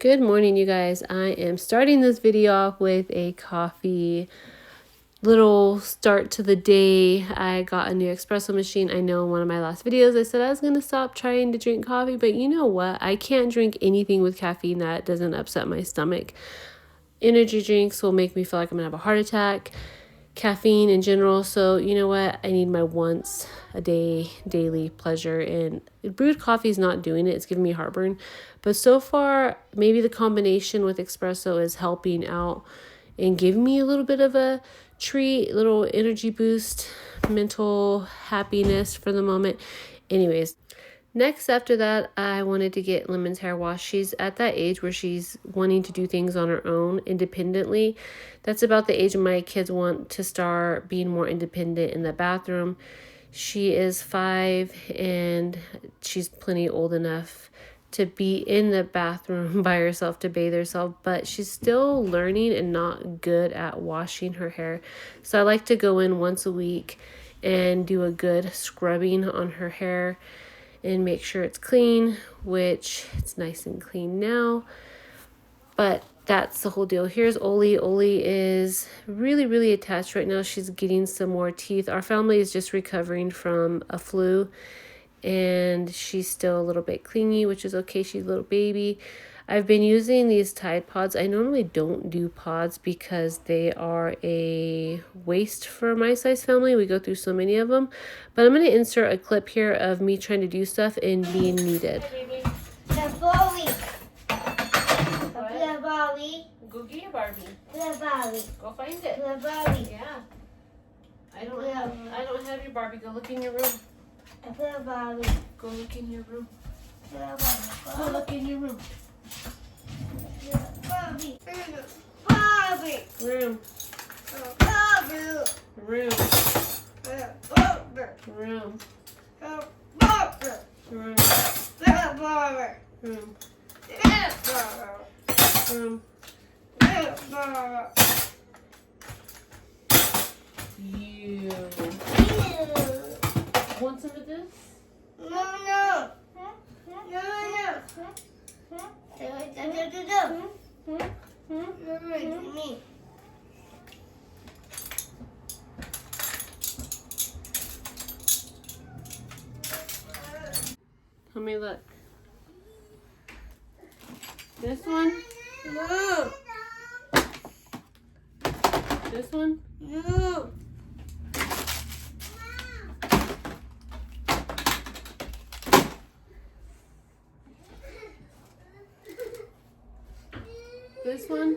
Good morning, you guys. I am starting this video off with a coffee little start to the day. I got a new espresso machine. I know in one of my last videos I said I was going to stop trying to drink coffee, but you know what? I can't drink anything with caffeine that doesn't upset my stomach. Energy drinks will make me feel like I'm going to have a heart attack. Caffeine in general. So you know what? I need my once a day daily pleasure, and brewed coffee is not doing it. It's giving me heartburn. But so far, maybe the combination with espresso is helping out and giving me a little bit of a treat, little energy boost, mental happiness for the moment. Anyways, next, after that, I wanted to get Lemon's hair wash. She's at that age where she's wanting to do things on her own independently. That's about the age my kids want to start being more independent in the bathroom. She is 5 and she's plenty old enough to be in the bathroom by herself to bathe herself, but she's still learning and not good at washing her hair. So I like to go in once a week and do a good scrubbing on her hair and make sure it's clean, which it's nice and clean now. But that's the whole deal. Here's Oli. Oli is really attached right now. She's getting some more teeth. Our family is just recovering from a flu, and she's still a little bit clingy, which is okay. She's a little baby. I've been using these Tide Pods. I normally don't do pods because they are a waste for my size family. We go through so many of them. But I'm going to insert a clip here of me trying to do stuff and being needed. The Barbie. The Barbie. Go get your Barbie. The Barbie. Go find it. The Barbie. Yeah. I don't have your Barbie. Go look in your room. The Barbie. Go look in your room. The Barbie. Go look in your room. Barbie. Barbie. Room. Barbie. Room. Barbie. Room. Barbie. Room. The Barbie. Room. The Barbie. Room. The Barbie. You. Want some of this? No. Me. Let me look. This one? No. This one? No. This one?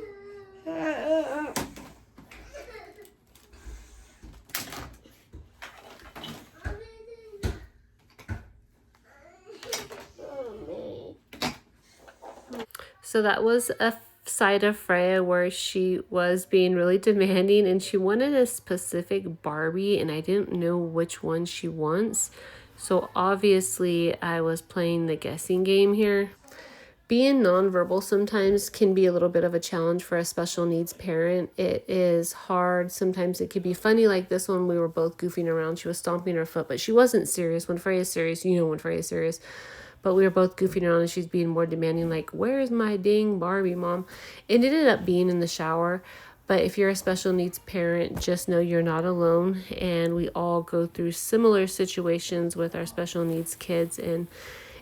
So that was a side of Freya where she was being really demanding and she wanted a specific Barbie and I didn't know which one she wants. So obviously I was playing the guessing game here. Being nonverbal sometimes can be a little bit of a challenge for a special needs parent. It is hard. Sometimes it could be funny, like this one. We were both goofing around. She was stomping her foot, but she wasn't serious. When Freya's serious, you know when Freya's serious. But we were both goofing around and she's being more demanding, like, where's my dang Barbie, Mom? It ended up being in the shower. But if you're a special needs parent, just know you're not alone. And we all go through similar situations with our special needs kids. And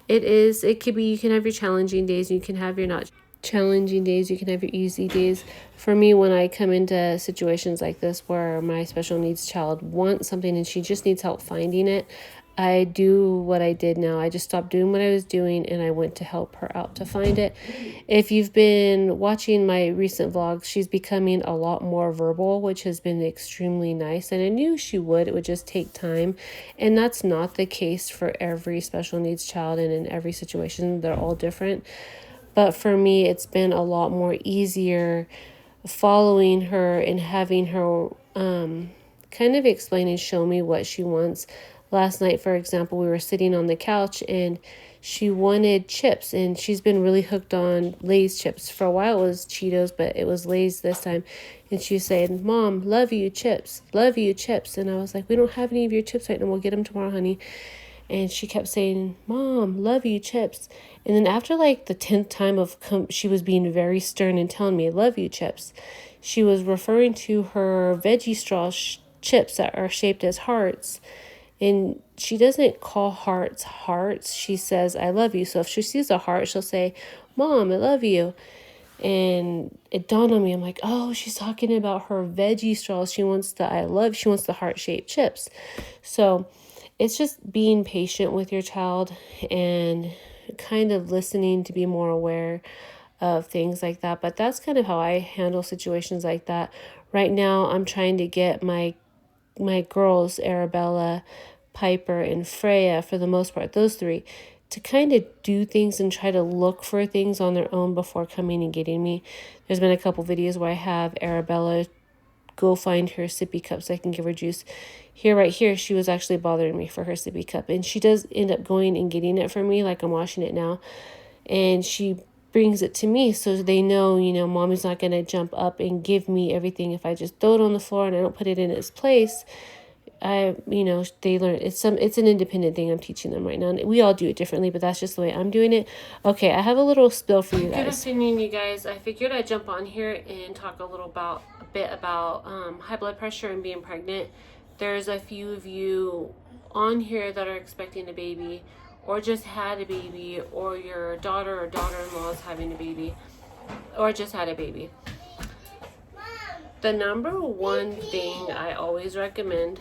it could be, you can have your challenging days, you can have your not challenging days, you can have your easy days. For me, when I come into situations like this where my special needs child wants something and she just needs help finding it, I do what I did now. I just stopped doing what I was doing and I went to help her out to find it. If you've been watching my recent vlogs, she's becoming a lot more verbal, which has been extremely nice. And I knew she would. It would just take time. And that's not the case for every special needs child and in every situation. They're all different. But for me, it's been a lot more easier following her and having her kind of explain and show me what she wants. Last night, for example, we were sitting on the couch and she wanted chips and she's been really hooked on Lay's chips. For a while it was Cheetos, but it was Lay's this time. And she said, Mom, love you chips, love you chips. And I was like, we don't have any of your chips right now. We'll get them tomorrow, honey. And she kept saying, Mom, love you, chips. And then after like the 10th time of she was being very stern and telling me, love you, chips, she was referring to her veggie straw chips that are shaped as hearts. And she doesn't call hearts hearts. She says, I love you. So if she sees a heart, she'll say, Mom, I love you. And it dawned on me, I'm like, oh, she's talking about her veggie straws. She wants the heart-shaped chips. So it's just being patient with your child and kind of listening to be more aware of things like that. But that's kind of how I handle situations like that. Right now, I'm trying to get my girls, Arabella, Piper, and Freya, for the most part, those three, to kind of do things and try to look for things on their own before coming and getting me. There's been a couple videos where I have Arabella go find her sippy cup so I can give her juice. Right here, she was actually bothering me for her sippy cup. And she does end up going and getting it for me, like I'm washing it now. And she brings it to me so they know, Mommy's not going to jump up and give me everything if I just throw it on the floor and I don't put it in its place. They learn it's an independent thing I'm teaching them right now. And we all do it differently, but that's just the way I'm doing it. Okay, I have a little spill for you guys. Good afternoon, you guys. I figured I'd jump on here and talk a bit about high blood pressure and being pregnant. There's a few of you on here that are expecting a baby, or just had a baby, or your daughter or daughter-in-law is having a baby, or just had a baby. The number one thing I always recommend.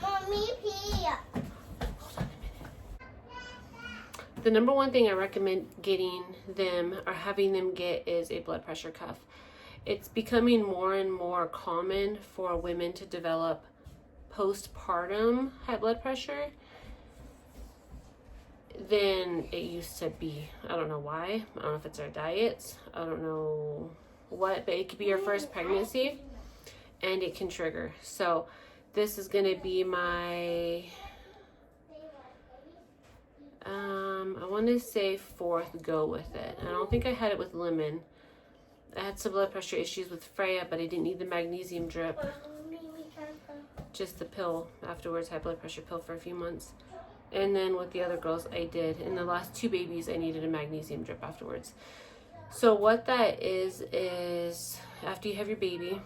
The number one thing I recommend getting them or having them get is a blood pressure cuff. It's becoming more and more common for women to develop postpartum high blood pressure than it used to be. I don't know why. I don't know if it's our diets. I don't know what, but it could be your first pregnancy. And it can trigger. So this is going to be my, I want to say 4th go with it. I don't think I had it with lemon. I had some blood pressure issues with Freya, but I didn't need the magnesium drip. Just the pill afterwards, high blood pressure pill for a few months. And then with the other girls, I did. In the last 2 babies, I needed a magnesium drip afterwards. So what that is after you have your baby,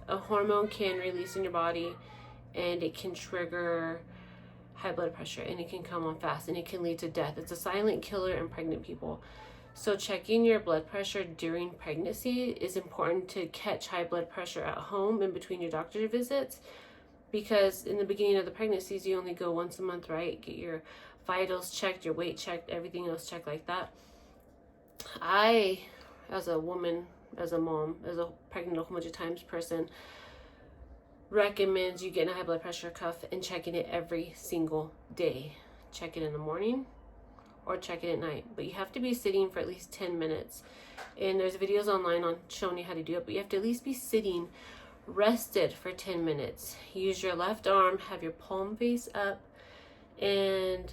a hormone can release in your body and it can trigger high blood pressure, and it can come on fast and it can lead to death. It's a silent killer in pregnant people. So checking your blood pressure during pregnancy is important to catch high blood pressure at home in between your doctor visits, because in the beginning of the pregnancies, you only go once a month, right? Get your vitals checked, your weight checked, everything else checked like that. I, as a woman, as a mom, as a pregnant a whole bunch of times person, recommends you getting a high blood pressure cuff and checking it every single day. Check it in the morning or check it at night. But you have to be sitting for at least 10 minutes. And there's videos online on showing you how to do it, but you have to at least be sitting rested for 10 minutes. Use your left arm, have your palm face up, and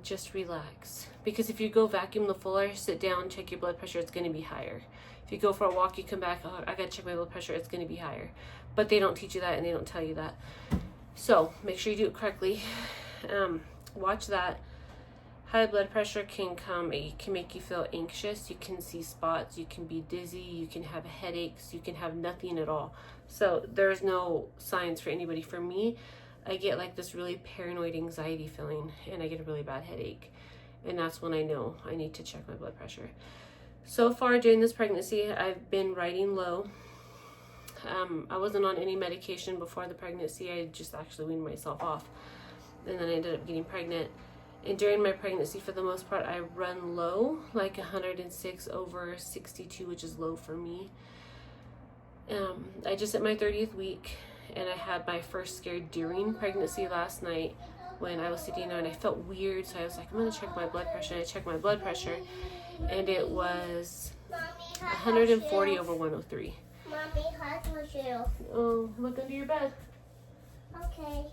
just relax. Because if you go vacuum the floor, sit down, check your blood pressure, it's going to be higher. If you go for a walk, you come back, oh, I gotta check my blood pressure, it's gonna be higher. But they don't teach you that and they don't tell you that. So make sure you do it correctly. Watch that. High blood pressure can make you feel anxious. You can see spots, you can be dizzy, you can have headaches, you can have nothing at all. So there's no signs for anybody. For me, I get like this really paranoid anxiety feeling and I get a really bad headache. And that's when I know I need to check my blood pressure. So far during this pregnancy, I've been riding low. I wasn't on any medication before the pregnancy. I just actually weaned myself off. And then I ended up getting pregnant. And during my pregnancy, for the most part, I run low, like 106 over 62, which is low for me. I just hit my 30th week, and I had my first scare during pregnancy last night when I was sitting there and I felt weird. So I was like, I'm going to check my blood pressure. And I checked my blood pressure, and it was 140 over 103. Mommy, how's my shoe? Oh, look under your bed. Okay.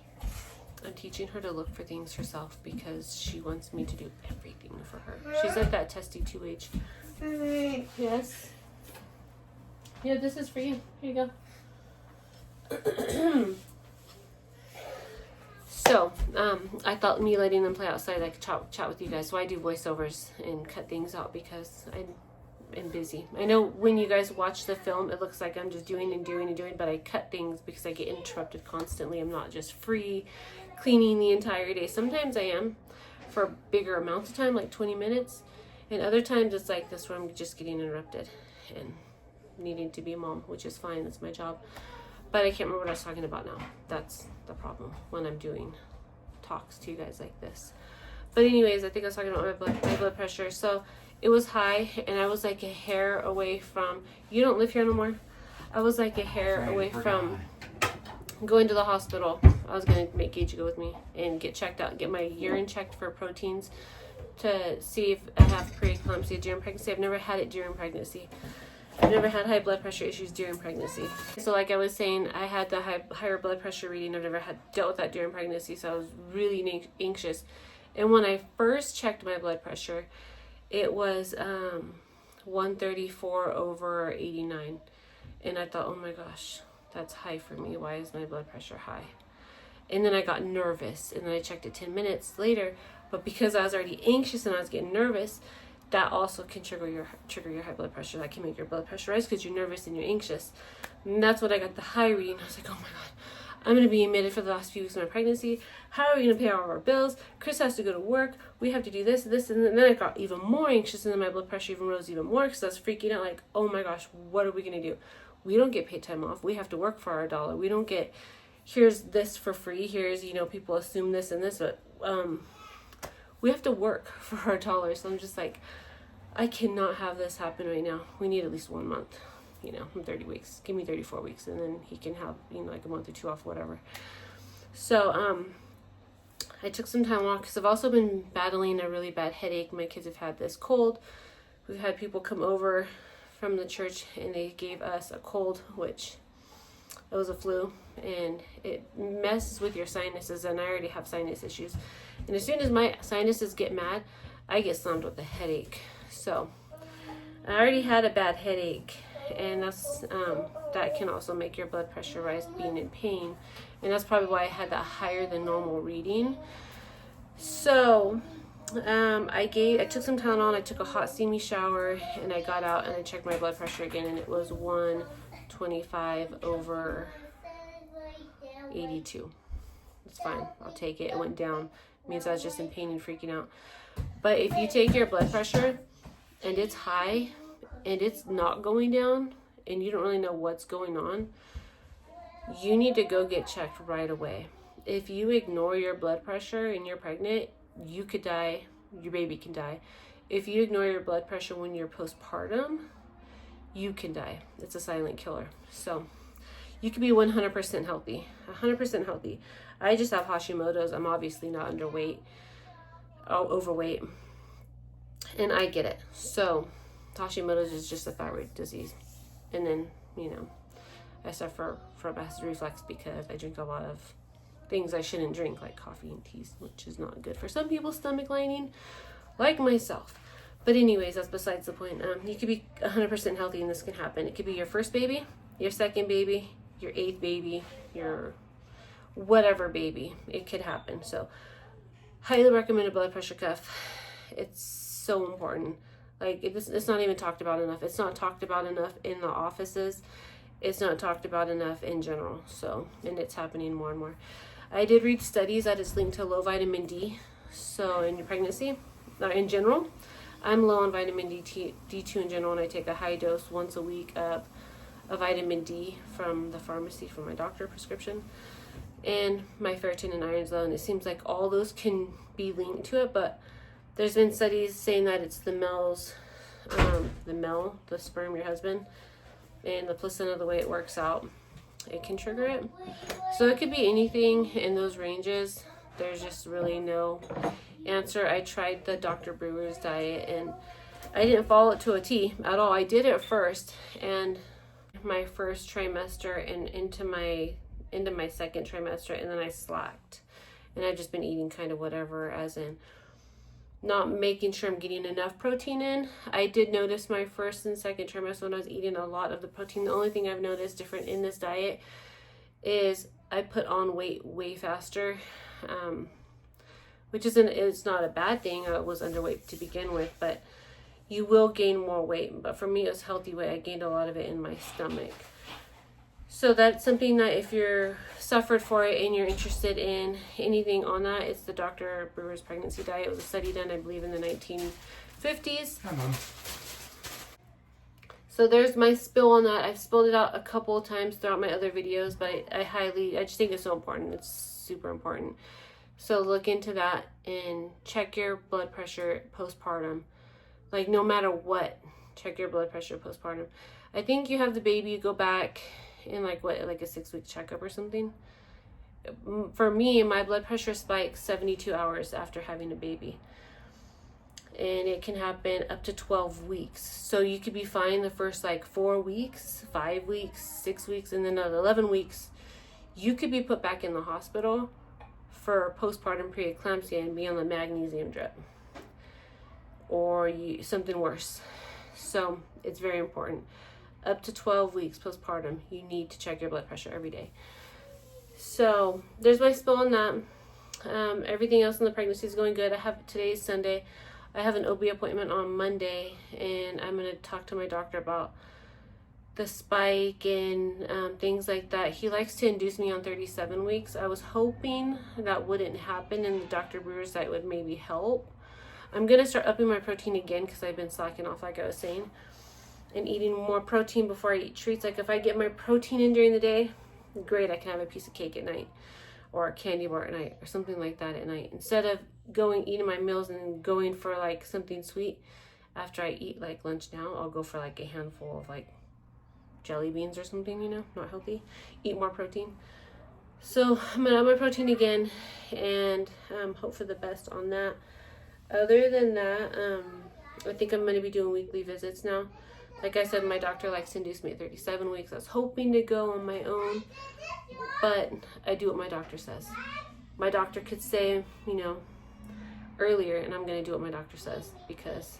I'm teaching her to look for things herself because she wants me to do everything for her. She's at that testy 2H. Yes? Yeah, this is for you. Here you go. So, I thought me letting them play outside, I could chat with you guys. So I do voiceovers and cut things out because I'm busy. I know when you guys watch the film, it looks like I'm just doing and doing and doing, but I cut things because I get interrupted constantly. I'm not just free cleaning the entire day. Sometimes I am for bigger amounts of time, like 20 minutes. And other times it's like this where I'm just getting interrupted and needing to be a mom, which is fine. That's my job. But I can't remember what I was talking about now. That's the problem when I'm doing talks to you guys like this. But anyways, I think I was talking about my blood pressure. So it was high, and I was like a hair away from, you don't live here no more? I was like a hair away from going to the hospital. I was going to make Gage go with me and get checked out, get my urine checked for proteins to see if I have preeclampsia during pregnancy. I've never had it during pregnancy. I've never had high blood pressure issues during pregnancy. So like I was saying, I had the higher blood pressure reading. I've never dealt with that during pregnancy, so I was really anxious. And when I first checked my blood pressure, it was 134 over 89. And I thought, oh my gosh, that's high for me. Why is my blood pressure high? And then I got nervous, and then I checked it 10 minutes later. But because I was already anxious and I was getting nervous, that also can trigger your high blood pressure. That can make your blood pressure rise because you're nervous and you're anxious. And that's what I got the high reading. I was like, oh my God, I'm going to be admitted for the last few weeks of my pregnancy. How are we going to pay all of our bills? Chris has to go to work. We have to do this. And then I got even more anxious, and then my blood pressure even rose even more because I was freaking out like, oh my gosh, what are we going to do? We don't get paid time off. We have to work for our dollar. We don't get, here's this for free. Here's, people assume this and this, but we have to work for our dollar. So I'm just like, I cannot have this happen right now. We need at least 1 month, in 30 weeks. Give me 34 weeks, and then he can have, like a month or two off, whatever. So, I took some time off because I've also been battling a really bad headache. My kids have had this cold. We've had people come over from the church, and they gave us a cold, which it was a flu, and it messes with your sinuses, and I already have sinus issues. And as soon as my sinuses get mad, I get slammed with a headache. So I already had a bad headache, and that's that can also make your blood pressure rise being in pain, and that's probably why I had that higher than normal reading. So I took some Tylenol, and I took a hot steamy shower, and I got out and I checked my blood pressure again, and it was 125 over 82. It's fine. I'll take it. It went down. It means I was just in pain and freaking out. But if you take your blood pressure and it's high and it's not going down and you don't really know what's going on, you need to go get checked right away. If you ignore your blood pressure and you're pregnant, you could die. Your baby can die. If you ignore your blood pressure when you're postpartum, you can die. It's a silent killer. So you can be 100% healthy. 100% healthy. I just have Hashimoto's. I'm obviously not overweight. And I get it. So Hashimoto's is just a thyroid disease. And then, I suffer from acid reflux because I drink a lot of things I shouldn't drink, like coffee and teas, which is not good for some people's stomach lining, like myself. But anyways, that's besides the point. You could be 100% healthy and this can happen. It could be your first baby, your second baby, your 8th baby, your whatever baby. It could happen. So highly recommend a blood pressure cuff. It's so important. Like, it's not even talked about enough. It's not talked about enough in the offices. It's not talked about enough in general. So, and it's happening more and more. I did read studies that it's linked to low vitamin D. So in your pregnancy, in general, I'm low on vitamin D2 in general, and I take a high dose once a week of a vitamin D from the pharmacy from my doctor prescription. And my ferritin and iron's low, and it seems like all those can be linked to it, but there's been studies saying that it's the sperm, your husband, and the placenta, the way it works out, it can trigger it. So it could be anything in those ranges. There's just really no answer. I tried the Dr. Brewer's diet, and I didn't follow it to a T at all. I did it first, and my first trimester and into my second trimester, and then I slacked. And I've just been eating kind of whatever, as in not making sure I'm getting enough protein in. I did notice my first and second trimester when I was eating a lot of the protein. The only thing I've noticed different in this diet is I put on weight way faster, which it's not a bad thing. I was underweight to begin with, but you will gain more weight. But for me, it was healthy weight. I gained a lot of it in my stomach. So that's something that if you're suffered for it and you're interested in anything on that, it's the Dr. Brewer's pregnancy diet. It was a study done, I believe, in the 1950s. Come on. So there's my spill on that. I've spilled it out a couple of times throughout my other videos, but I just think it's so important. It's super important. So look into that and check your blood pressure postpartum. Like, no matter what, check your blood pressure postpartum. I think you have the baby, you go back in like a 6-week checkup or something. For me, my blood pressure spikes 72 hours after having a baby. And it can happen up to 12 weeks. So you could be fine the first like 4 weeks, 5 weeks, 6 weeks, and then at 11 weeks, you could be put back in the hospital for postpartum preeclampsia and be on the magnesium drip. Or something worse. So it's very important. Up to 12 weeks postpartum, you need to check your blood pressure every day. So there's my spill on that. Everything else in the pregnancy is going good. Today is Sunday. I have an OB appointment on Monday, and I'm going to talk to my doctor about the spike and things like that. He likes to induce me on 37 weeks. I was hoping that wouldn't happen, and the Dr. Brewer's diet would maybe help. I'm going to start upping my protein again because I've been slacking off, like I was saying, and eating more protein before I eat treats. Like if I get my protein in during the day, great, I can have a piece of cake at night or a candy bar at night or something like that at night. Instead of eating my meals and going for like something sweet after I eat like lunch now, I'll go for like a handful of like jelly beans or something, not healthy. Eat more protein. So I'm going to up my protein again and hope for the best on that. Other than that, I think I'm going to be doing weekly visits now. Like I said, my doctor likes to induce me at 37 weeks. I was hoping to go on my own, but I do what my doctor says. My doctor could say, earlier, and I'm going to do what my doctor says because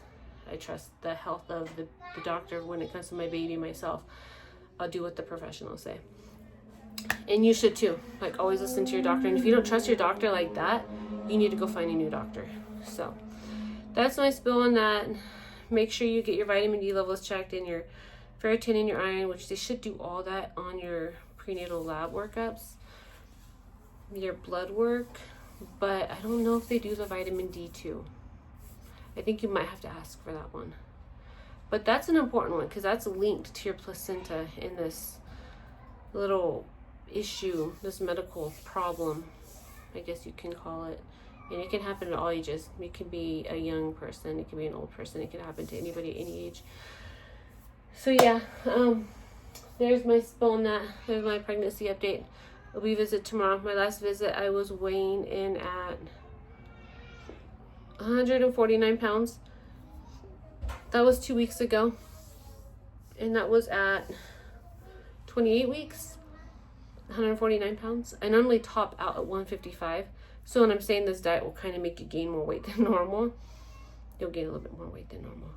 I trust the health of the doctor when it comes to my baby myself. I'll do what the professionals say. And you should too. Like, always listen to your doctor. And if you don't trust your doctor like that, you need to go find a new doctor. So that's my spill on that. Make sure you get your vitamin D levels checked and your ferritin and your iron, which they should do all that on your prenatal lab workups, your blood work, but I don't know if they do the vitamin D too. I think you might have to ask for that one. But that's an important one because that's linked to your placenta in this little issue, this medical problem, I guess you can call it. And it can happen at all ages. It can be a young person, it can be an old person, it can happen to anybody at any age. So yeah, there's my spill on that. There's my pregnancy update. OB visit tomorrow. My last visit, I was weighing in at 149 pounds. That was 2 weeks ago. And that was at 28 weeks, 149 pounds. I normally top out at 155. So when I'm saying this diet will kind of make you gain more weight than normal, you'll gain a little bit more weight than normal.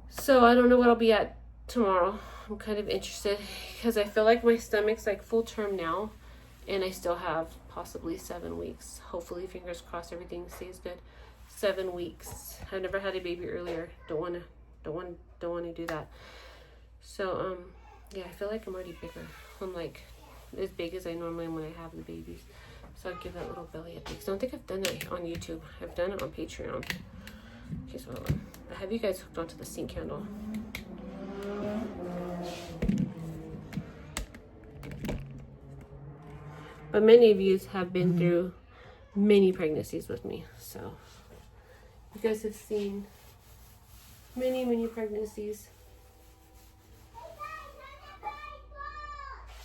So I don't know what I'll be at tomorrow. I'm kind of interested because I feel like my stomach's like full term now, and I still have possibly 7 weeks. Hopefully, fingers crossed, everything stays good. 7 weeks. I've never had a baby earlier. Don't want to do that. So yeah, I feel like I'm already bigger. I'm like as big as I normally am when I have the babies. So I'll give that little belly a pic. So I don't think I've done that on YouTube. I've done it on Patreon. Okay, so I have you guys hooked onto the sink candle. But many of you have been through many pregnancies with me. So you guys have seen many pregnancies.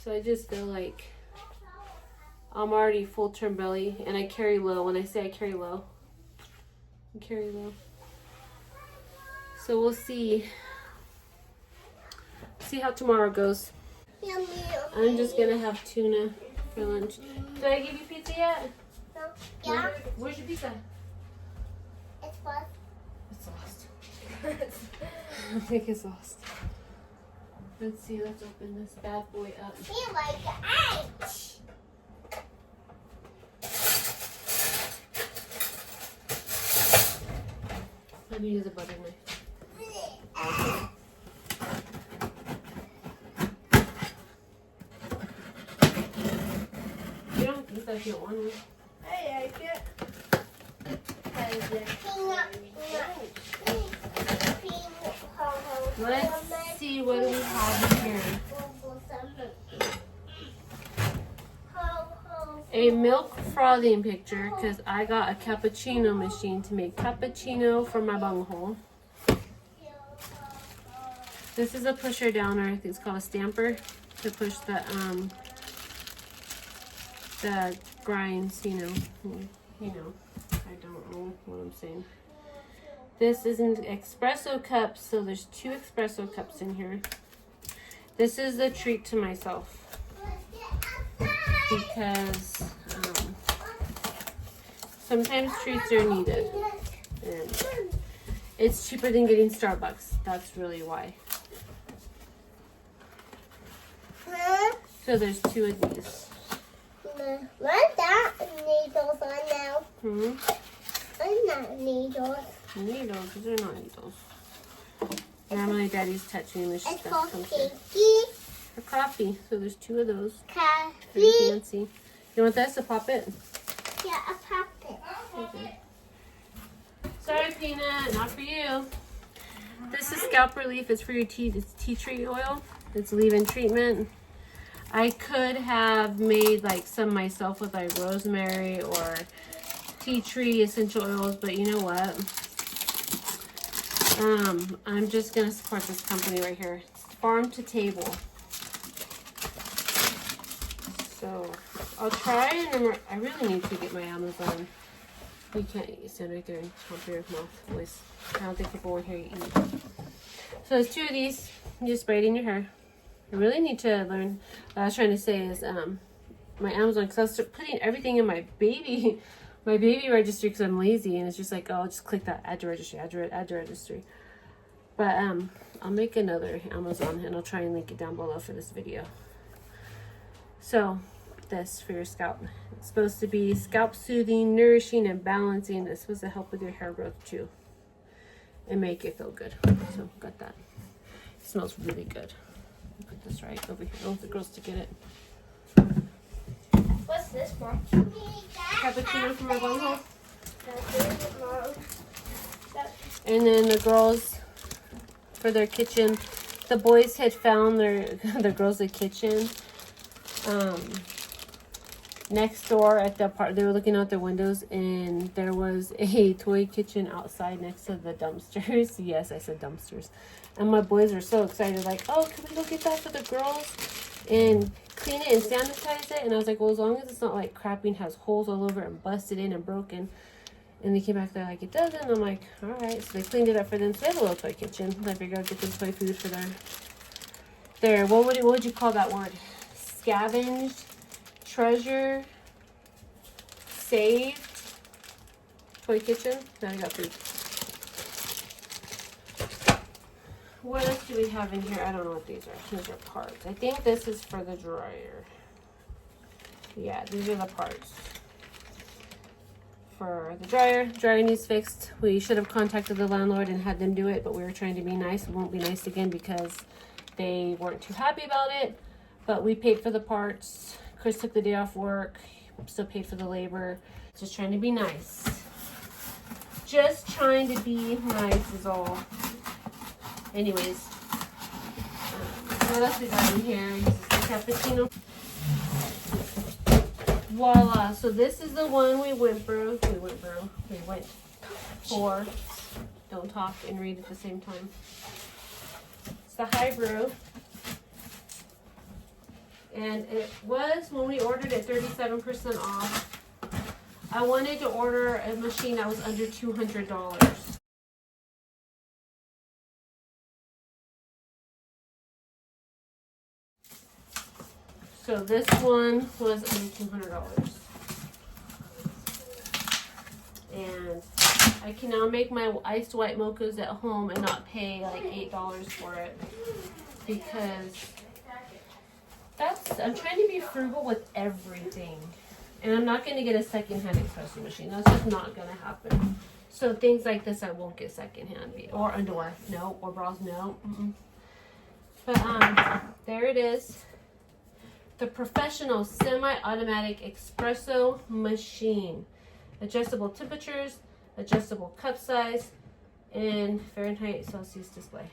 So I just feel like I'm already full term belly and I carry low. When I say I carry low, I carry low. So we'll see how tomorrow goes. I'm just gonna have tuna for lunch. Did I give you pizza yet? No. Yeah. Where's your pizza? It's fun. It's lost. I think it's lost. Let's see, let's open this bad boy up. You like it. can use a butter knife. You don't think that you don't want to. I like it. Let's see what we have in here. A milk frothing picture because I got a cappuccino machine to make cappuccino for my bunghole. This is a pusher downer. I think it's called a stamper to push the grinds. You know. I don't know what I'm saying. This is an espresso cup, so there's 2 espresso cups in here. This is a treat to myself because sometimes treats are needed, and it's cheaper than getting Starbucks. That's really why. So there's 2 of these. What's that needles on now? I'm not needles. Needles? These are not needles. Normally Daddy's touching this It's stuff. called comes pinky in. For coffee. So there's 2 of those. Pretty coffee. fancy. You want this to pop it? Yeah, a puppet. Okay. Sorry, Peanut. Not for you. This is scalp relief. It's for your tea. It's tea tree oil. It's leave-in treatment. I could have made like some myself with like rosemary or tea tree essential oils, but you know what? I'm just gonna support this company right here. It's farm to table. So I'll try and remember. I really need to get my Amazon. You can't eat, so I can pump your mouth voice. I don't think people want to hear you eat. So there's 2 of these. You just spray it in your hair. I really need to learn. What I was trying to say is my Amazon, because I was putting everything in my baby registry because I'm lazy, and it's just like, oh, I'll just click that, add to registry, add to registry. But I'll make another Amazon, and I'll try and link it down below for this video. So this for your scalp. It's supposed to be scalp soothing, nourishing, and balancing. It's supposed to help with your hair growth too and make it feel good. So got that. It smells really good. Put this right over here. Oh, the girls to get it. What's this, Mom? Cappuccino from my bunghole. That's it, Mom. And then the girls for their kitchen. The boys had found the girls' kitchen next door at the part. They were looking out their windows, and there was a toy kitchen outside next to the dumpsters. Yes, I said dumpsters. And my boys are so excited, like, oh, can we go get that for the girls and clean it and sanitize it? And I was like, well, as long as it's not like crappy and has holes all over it and busted in and broken. And they came back there like, it doesn't. And I'm like, all right. So they cleaned it up for them. So they have a little toy kitchen. I figured I'd get them toy food for their what would you call that word? Scavenged, treasure, saved toy kitchen. Now I got food. What else do we have in here? I don't know what these are. These are parts. I think this is for the dryer. Yeah, these are the parts for the dryer. Dryer needs fixed. We should have contacted the landlord and had them do it, but we were trying to be nice. We won't be nice again because they weren't too happy about it. But we paid for the parts. Chris took the day off work. Still paid for the labor. Just trying to be nice. Just trying to be nice is all. Anyways, what else we got in here? This is the cappuccino. Voila. So this is the one we went for. Don't talk and read at the same time. It's the high brew. And it was, when we ordered it, 37% off. I wanted to order a machine that was under $200. So this one was under $200. And I can now make my iced white mochas at home and not pay like $8 for it. Because I'm trying to be frugal with everything. And I'm not going to get a secondhand espresso machine. That's just not going to happen. So things like this I won't get secondhand. Or underwear, no. Or bras, no. But there it is. The professional semi-automatic espresso machine. Adjustable temperatures, adjustable cup size, and Fahrenheit Celsius display.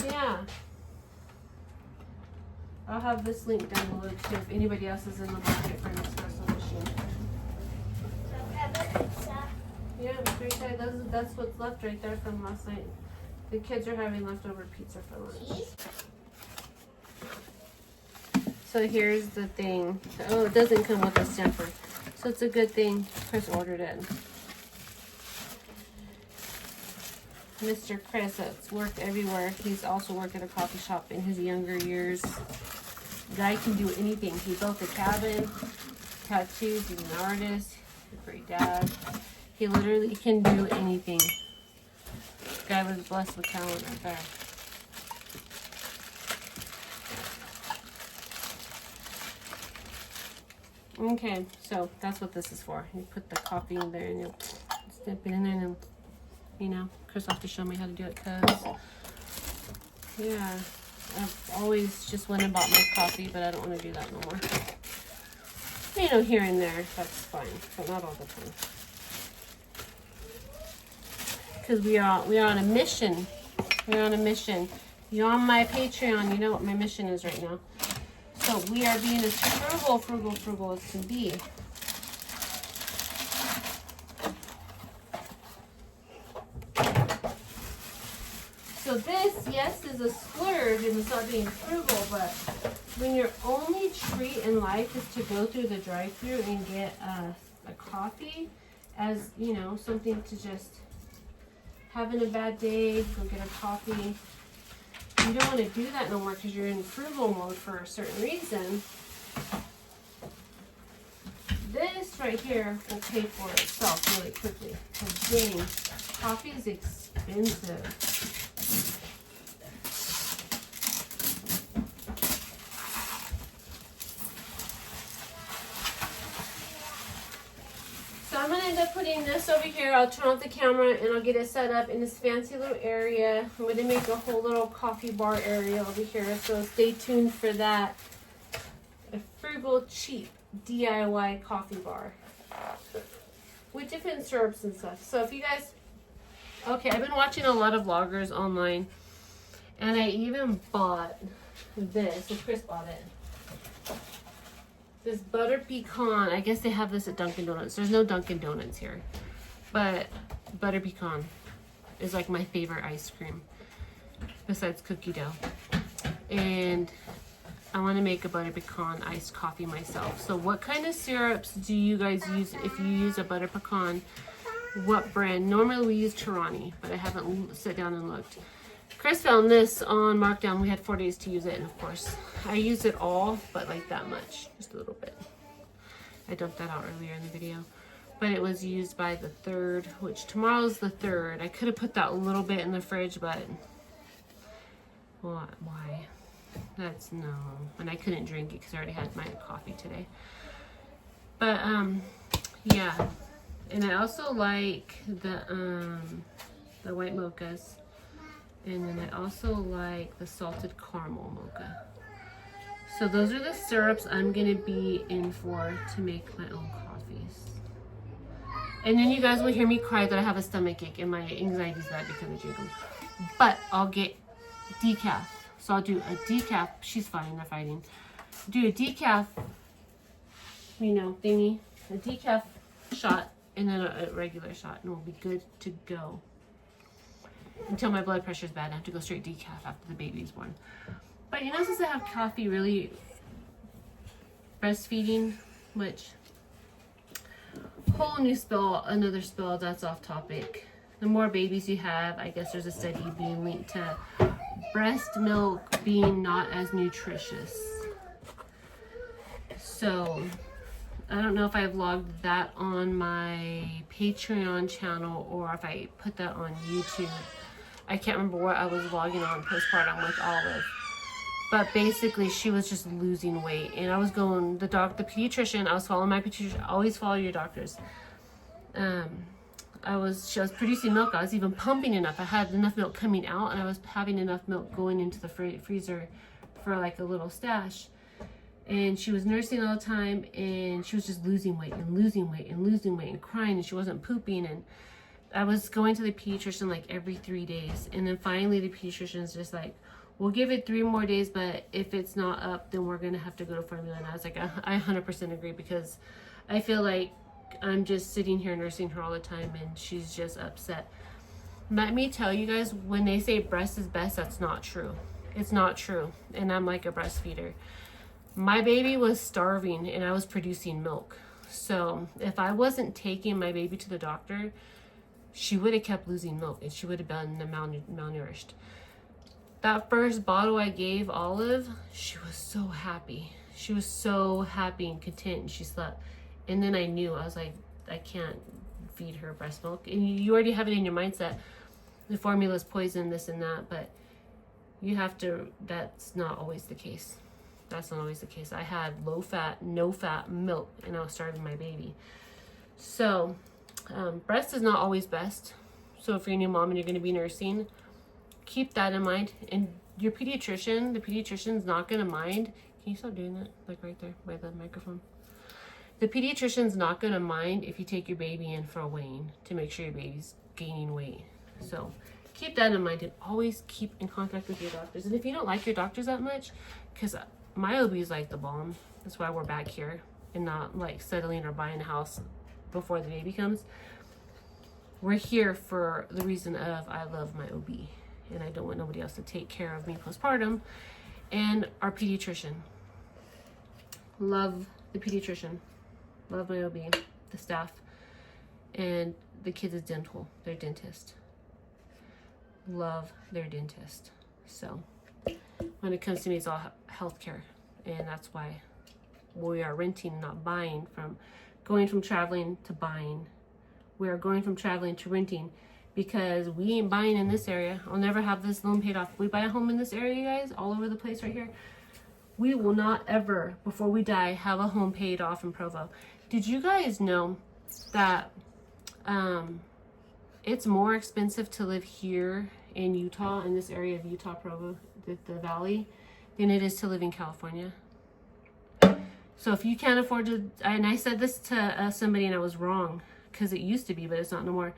Yeah. I'll have this link down below too if anybody else is in the market for an espresso machine. Yeah, that's what's left right there from last night. The kids are having leftover pizza for lunch. So here's the thing. Oh, it doesn't come with a stamper. So it's a good thing Chris ordered it. Mr. Chris that's worked everywhere. He's also worked at a coffee shop in his younger years. Guy can do anything. He built a cabin, tattoos, he's an artist, a great dad. He literally can do anything. Guy was blessed with talent right there. Okay, so that's what this is for. You put the coffee in there and you snip it in there and then, you know, Chris will have to show me how to do it because, yeah, I've always just went and bought my coffee, but I don't want to do that no more. You know, here and there, that's fine, but not all the time. Because we are on a mission. We're on a mission. You're on my Patreon, you know what my mission is right now. So we are being as frugal as can be. So this, yes, is a splurge and it's not being frugal, but when your only treat in life is to go through the drive-thru and get a coffee, as you know, something to just having a bad day, go get a coffee. You don't want to do that no more because you're in frugal mode for a certain reason. This right here will pay for itself really quickly. Because dang, coffee is expensive. So I'm going to end up putting this over here. I'll turn off the camera and I'll get it set up in this fancy little area. I'm going to make a whole little coffee bar area over here. So stay tuned for that. A frugal, cheap DIY coffee bar. With different syrups and stuff. So if you guys... Okay, I've been watching a lot of vloggers online. And I even bought this. So Chris bought it. This butter pecan. I guess they have this at Dunkin' Donuts. There's no Dunkin' Donuts here. But butter pecan is like my favorite ice cream. Besides cookie dough. And I want to make a butter pecan iced coffee myself. So what kind of syrups do you guys use if you use a butter pecan? What brand? Normally we use Torani, but I haven't sat down and looked. Chris found this on markdown. We had 4 days to use it, and of course, I used it all, but like that much, just a little bit. I dumped that out earlier in the video, but it was used by the 3rd, which tomorrow's the 3rd. I could have put that little bit in the fridge, but what? Why? That's no, and I couldn't drink it because I already had my coffee today. But yeah, and I also like the white mochas. And then I also like the salted caramel mocha. So those are the syrups I'm gonna be in for to make my own coffees. And then you guys will hear me cry that I have a stomachache and my anxiety's bad because I drink them. But I'll get decaf. So I'll do a decaf. She's fine, they're fighting. Do a decaf, you know, thingy. A decaf shot and then a regular shot and we'll be good to go. Until my blood pressure is bad, I have to go straight decaf after the baby's born. But you know, since I have coffee really breastfeeding, which whole new spill, another spill, that's off topic. The more babies you have, I guess there's a study being linked to breast milk being not as nutritious. So I don't know if I vlogged that on my Patreon channel or if I put that on YouTube. I can't remember what I was vlogging on postpartum with Olive. But basically, she was just losing weight, and I was going the pediatrician. I was following my pediatrician. Always follow your doctors. She was producing milk. I was even pumping enough. I had enough milk coming out, and I was having enough milk going into the freezer for like a little stash. And she was nursing all the time, and she was just losing weight and losing weight and losing weight and crying, and she wasn't pooping. And I was going to the pediatrician like every 3 days, and then finally the pediatrician's just like, we'll give it 3 more days, but if it's not up, then we're gonna have to go to formula. And I was like, I 100% agree, because I feel like I'm just sitting here nursing her all the time, and she's just upset. Let me tell you guys, when they say breast is best, that's not true. It's not true. And I'm like a breastfeeder. My baby was starving, and I was producing milk. So if I wasn't taking my baby to the doctor, she would have kept losing milk, and she would have been malnourished. That first bottle I gave Olive, she was so happy. She was so happy and content, and she slept. And then I knew, I was like, I can't feed her breast milk. And you already have it in your mindset, the formula's poison, this and that, but you have to, that's not always the case. That's not always the case. I had low fat, no fat milk, and I was starving my baby. So breast is not always best. So if you're a new mom and you're going to be nursing, keep that in mind. And your pediatrician, the pediatrician's not going to mind. Can you stop doing that? Like right there by the microphone. The pediatrician's not going to mind if you take your baby in for a weighing to make sure your baby's gaining weight. So keep that in mind, and always keep in contact with your doctors. And if you don't like your doctors that much, because my OB is like the bomb. That's why we're back here and not like settling or buying a house before the baby comes. We're here for the reason of I love my OB, and I don't want nobody else to take care of me postpartum. And our pediatrician. Love the pediatrician. Love my OB, the staff, and the kids is dental. Their dentist. Love their dentist. So when it comes to me, it's all healthcare, and that's why we are renting, not buying. Going from traveling to buying. We are going from traveling to renting, because we ain't buying in this area. I'll never have this loan paid off. If we buy a home in this area, you guys, all over the place right here, we will not ever, before we die, have a home paid off in Provo. Did you guys know that it's more expensive to live here in Utah, in this area of Utah, Provo, the valley, than it is to live in California? So if you can't afford to, and I said this to somebody and I was wrong, because it used to be, but it's not no more,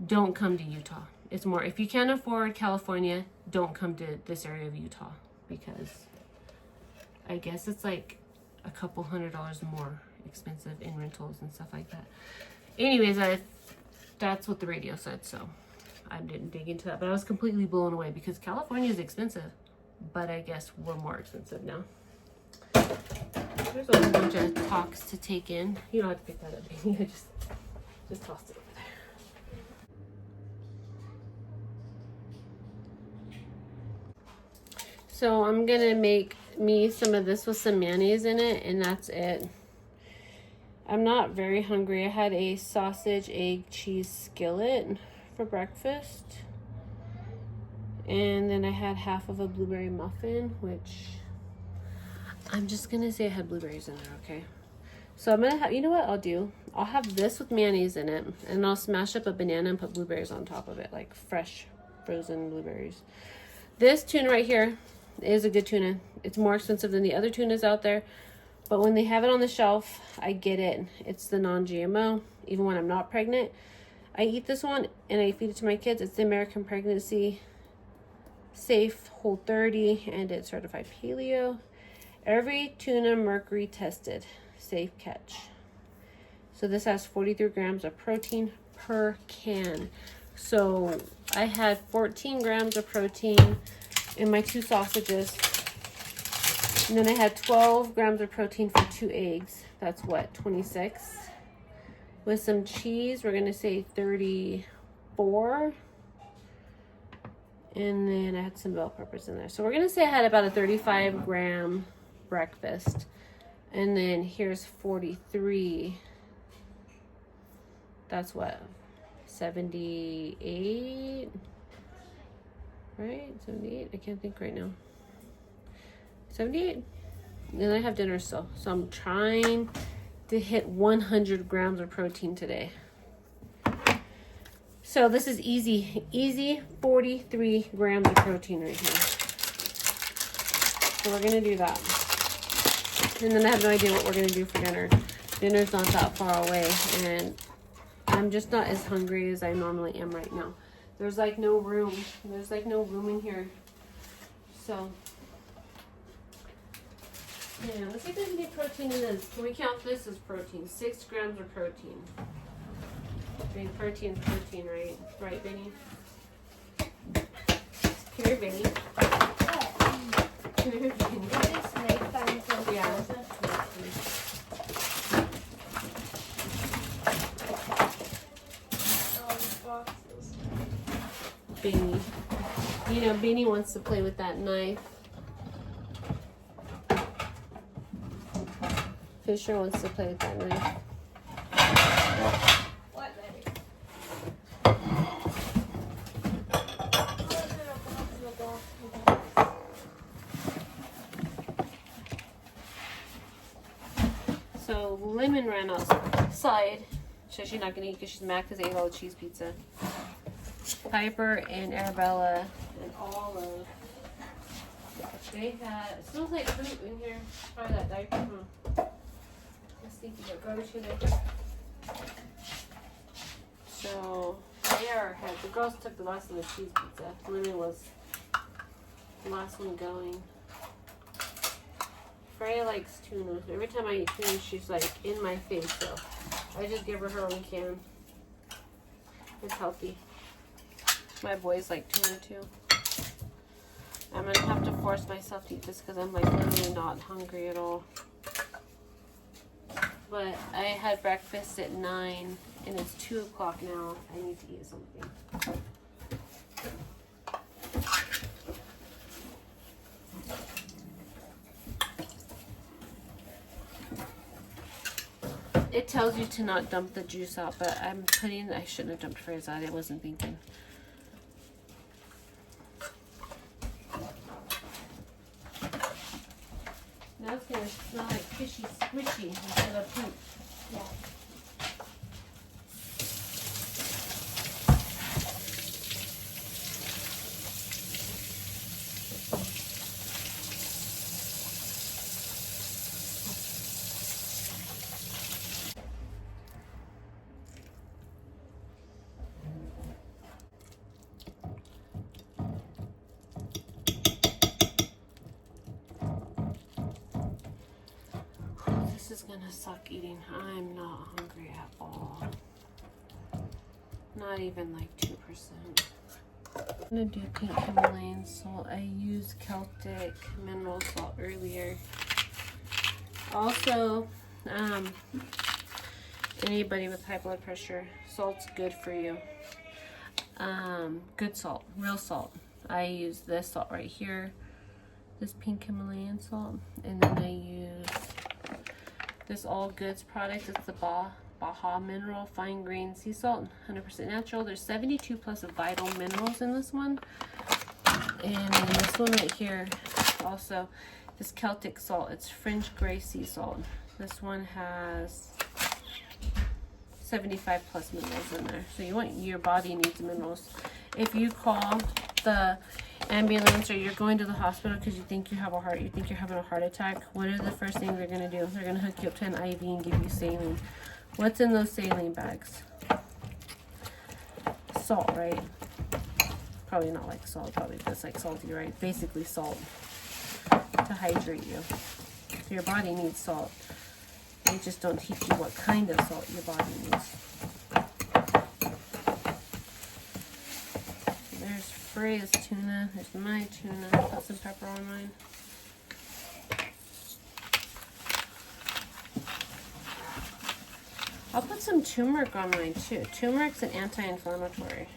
don't come to Utah. It's more, if you can't afford California, don't come to this area of Utah, because I guess it's like a couple $100 more expensive in rentals and stuff like that. Anyways, that's what the radio said, so I didn't dig into that, but I was completely blown away, because California is expensive, but I guess we're more expensive now. There's a whole bunch of talks to take in. You don't have to pick that up, baby. I just tossed it over there. So I'm gonna make me some of this with some mayonnaise in it, and that's it. I'm not very hungry. I had a sausage, egg, cheese skillet for breakfast. And then I had half of a blueberry muffin, which I'm just gonna say I had blueberries in there, okay? So I'm gonna have, you know what I'll do? I'll have this with mayonnaise in it, and I'll smash up a banana and put blueberries on top of it, like fresh frozen blueberries. This tuna right here is a good tuna. It's more expensive than the other tunas out there, but when they have it on the shelf, I get it. It's the non-GMO. Even when I'm not pregnant, I eat this one and I feed it to my kids. It's the American Pregnancy Safe Whole 30, and it's certified paleo. Every tuna mercury tested, safe catch. So this has 43 grams of protein per can. So I had 14 grams of protein in my 2 sausages. And then I had 12 grams of protein for 2 eggs. That's what, 26? With some cheese, we're gonna say 34. And then I had some bell peppers in there. So we're gonna say I had about a 35-gram breakfast. And then here's 43. That's what, 78? Right, 78? I can't think right now. 78. And then I have dinner still. So I'm trying to hit 100 grams of protein today. So this is easy 43 grams of protein right here. So we're gonna do that. And then I have no idea what we're gonna do for dinner. Dinner's not that far away, and I'm just not as hungry as I normally am right now. There's like no room. There's like no room in here. So yeah, let's see if there's any protein in this. Can we count this as protein? 6 grams of protein. I mean, protein's protein, right? Right, Benny? Come here, Benny. Come here, Benny. Yeah. Benny. You know, Benny wants to play with that knife. Fisher wants to play with that knife. What, baby? So Lemon ran outside. So she's not gonna eat because she's mad because they ate all the cheese pizza. Piper and Arabella and Olive. They had, it smells like poop in here. Probably that diaper. Let's think about garbage in there. So they are had the girls took the last of the cheese pizza. Lemon was the last one going. Freya likes tuna. Every time I eat tuna, she's like in my face. So I just give her her own can. It's healthy. My boys like tuna too. I'm gonna have to force myself to eat this because I'm like literally not hungry at all. But I had breakfast at 9 and it's 2 o'clock now. I need to eat something. It tells you to not dump the juice out, but I shouldn't have dumped Freya's out. I wasn't thinking. Now it's gonna smell like fishy squishy instead of poop. Yeah. This is gonna suck eating. I'm not hungry at all. Not even like 2%. I'm gonna do pink Himalayan salt. I used Celtic mineral salt earlier. Also, anybody with high blood pressure, salt's good for you. Good salt, real salt. I use this salt right here, this pink Himalayan salt, and then I use this All Goods product. It's the Baja Mineral Fine Grain Sea Salt, 100% natural. There's 72 plus of vital minerals in this one. And then this one right here, also, this Celtic salt. It's French Gray Sea Salt. This one has 75 plus minerals in there. So your body needs minerals. If you call the ambulance or you're going to the hospital because you think you're having a heart attack, what are the first things they're gonna do? They're gonna hook you up to an IV and give you saline. What's in those saline bags? Salt, right? Probably not like salt, probably just like salty, right? Basically salt to hydrate you. So your body needs salt. They just don't teach you what kind of salt your body needs. There's Freya's tuna. There's my tuna. Put some pepper on mine. I'll put some turmeric on mine too. Turmeric's an anti-inflammatory.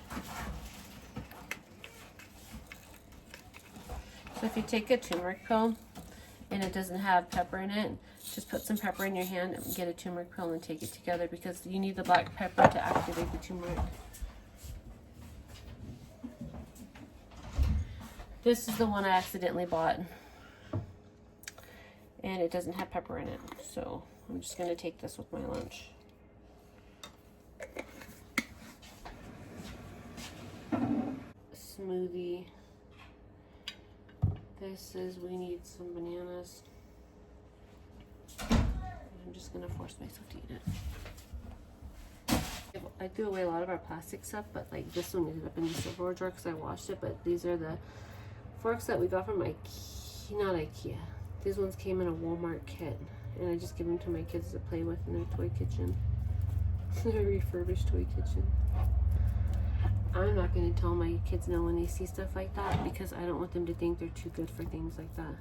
So if you take a turmeric pill and it doesn't have pepper in it, just put some pepper in your hand and get a turmeric pill and take it together because you need the black pepper to activate the turmeric. This is the one I accidentally bought. and it doesn't have pepper in it. So I'm just gonna take this with my lunch. Smoothie. This is, we need some bananas. I'm just gonna force myself to eat it. I threw away a lot of our plastic stuff, but like this one ended up in the silverware drawer because I washed it. But these are the forks that we got from IKEA, not IKEA. These ones came in a Walmart kit, and I just give them to my kids to play with in their toy kitchen. Their refurbished toy kitchen. I'm not going to tell my kids no when they see stuff like that because I don't want them to think they're too good for things like that.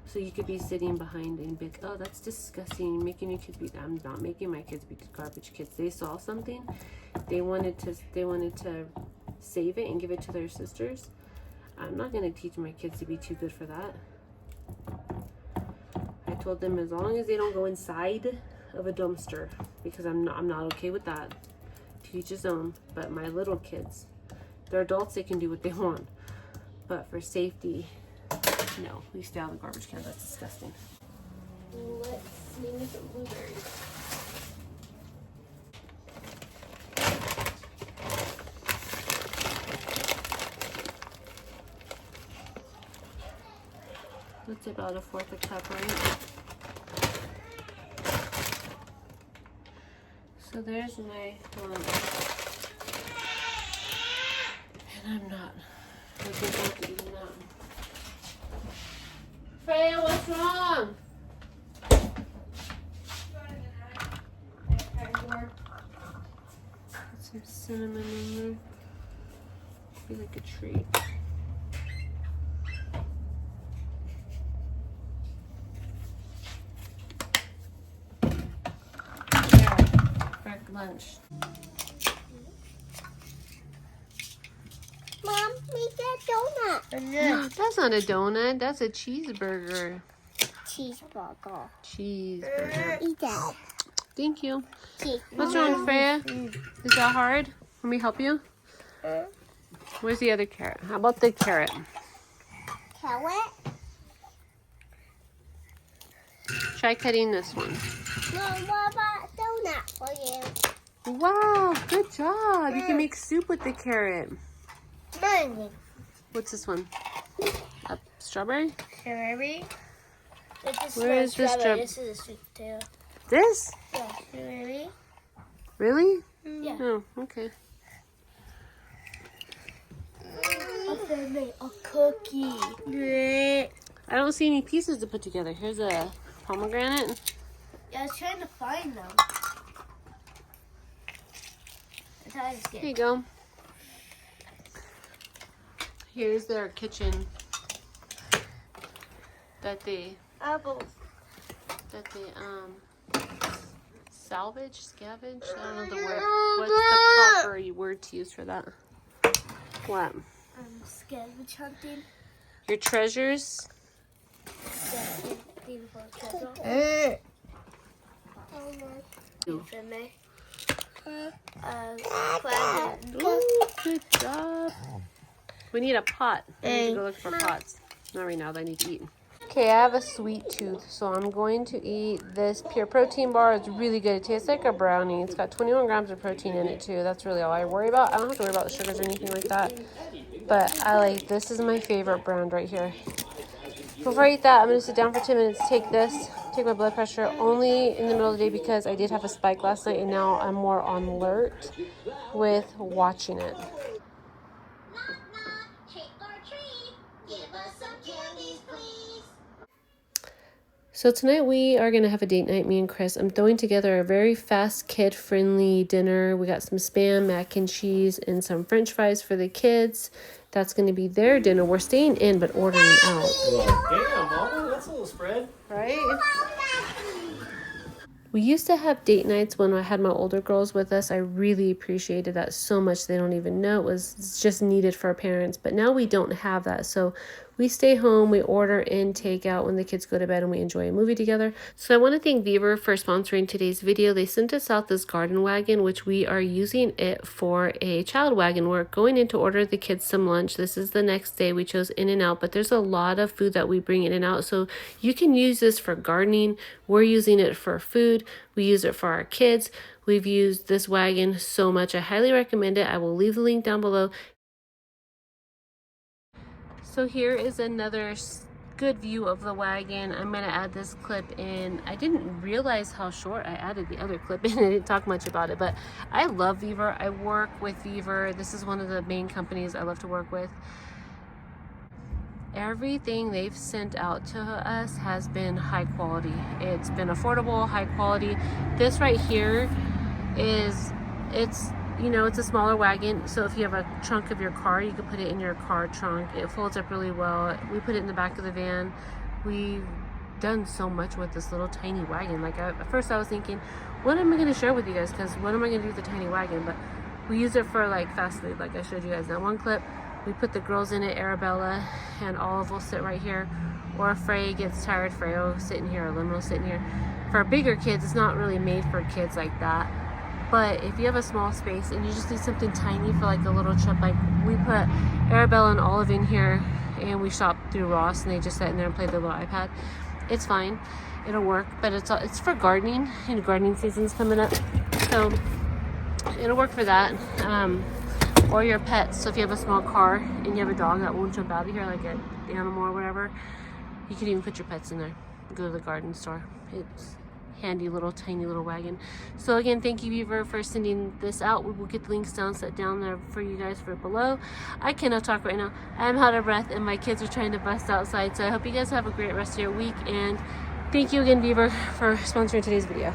So you could be sitting behind and be like, oh, that's disgusting. You're making your kids be. I'm not making my kids be garbage kids. They saw something, they wanted to save it and give it to their sisters. I'm not going to teach my kids to be too good for that. I told them as long as they don't go inside of a dumpster, because I'm not okay with that. To each his own. But my little kids, they're adults, they can do what they want. But for safety, no, we stay out of the garbage can. That's disgusting. Let's sing some blueberries. That's about 1/4 a cup, right? So there's my lunch. And I'm not looking forward to eating that. Freya, what's wrong? Put some cinnamon in there. Be like a treat. Lunch. Mom, make that donut. That's not a donut. That's a cheeseburger. Cheeseburger. Cheeseburger. Eat that. Thank you. Cheese. What's wrong, Freya? Is that hard? Let me help you. Where's the other carrot? How about the carrot? Carrot? Try cutting this one. Mom, what about donut for you? Wow, good job. You can make soup with the carrot. Mine. What's this one? A strawberry? Strawberry. Where is this strawberry? This is a sweet potato. This? Yeah, strawberry. Really? Yeah. Oh, okay. I made a cookie. I don't see any pieces to put together. Here's a pomegranate. Yeah, I was trying to find them. That's how I just Here get. you go. Here's their kitchen that they Apples. scavenge. I don't know the word. What's the proper word to use for that? What? Scavenge hunting. Your treasures. Treasure. Ooh, good job. We need a pot. I need to go look for pots. Not right now. I need to eat. Okay, I have a sweet tooth, so I'm going to eat this pure protein bar. It's really good. It tastes like a brownie. It's got 21 grams of protein in it too. That's really all I worry about. I don't have to worry about the sugars or anything like that. But I like, this is my favorite brand right here. Before I eat that, I'm going to sit down for 10 minutes, take this, take my blood pressure only in the middle of the day because I did have a spike last night and now I'm more on alert with watching it. So tonight we are going to have a date night, me and Chris. I'm throwing together a very fast, kid-friendly dinner. We got some Spam, mac and cheese, and some french fries for the kids. That's going to be their dinner. We're staying in, but ordering out. Damn, Mama, that's a little spread. Right? We used to have date nights when I had my older girls with us. I really appreciated that so much. They don't even know. It's just needed for our parents. But now we don't have that. So We stay home, we order in takeout when the kids go to bed, and we enjoy a movie together. So I want to thank Vevor for sponsoring today's video. They sent us out this garden wagon, which we are using it for a child wagon. We're going in to order the kids some lunch. This is the next day. We chose In-N-Out, but there's a lot of food that we bring in and out. So you can use this for gardening. We're using it for food. We use it for our kids. We've used this wagon so much. I highly recommend it. I will leave the link down below. So here is another good view of the wagon. I'm going to add this clip in. I didn't realize how short I added the other clip in. I didn't talk much about it, but I love Vevor. I work with Vevor. This is one of the main companies I love to work with. Everything they've sent out to us has been high quality. It's been affordable, high quality. This right here is, it's a smaller wagon, so if you have a trunk of your car, you can put it in your car trunk. It folds up really well. We put it in the back of the van. We've done so much with this little tiny wagon. Like at first I was thinking, what am I going to share with you guys, because what am I going to do with the tiny wagon? But we use it for like fast food, like I showed you guys in that one clip. We put the girls in it, Arabella and Olive will sit right here, or if Frey gets tired, Frey will sit in here, or Lemon will sit in here. For bigger kids, it's not really made for kids like that. But if you have a small space and you just need something tiny for like a little trip, like we put Arabella and Olive in here and we shopped through Ross and they just sat in there and played their little iPad. It's fine, it'll work, but it's for gardening, and gardening season's coming up, so it'll work for that. Or your pets. So if you have a small car and you have a dog that won't jump out of here, like an animal or whatever, you can even put your pets in there. Go to the garden store. It's handy little tiny little wagon. So again, thank you Vevor for sending this out. We will get the links set down there for you guys for below. I cannot talk right now. I am out of breath and my kids are trying to bust outside. So I hope you guys have a great rest of your week, and thank you again Vevor for sponsoring today's video.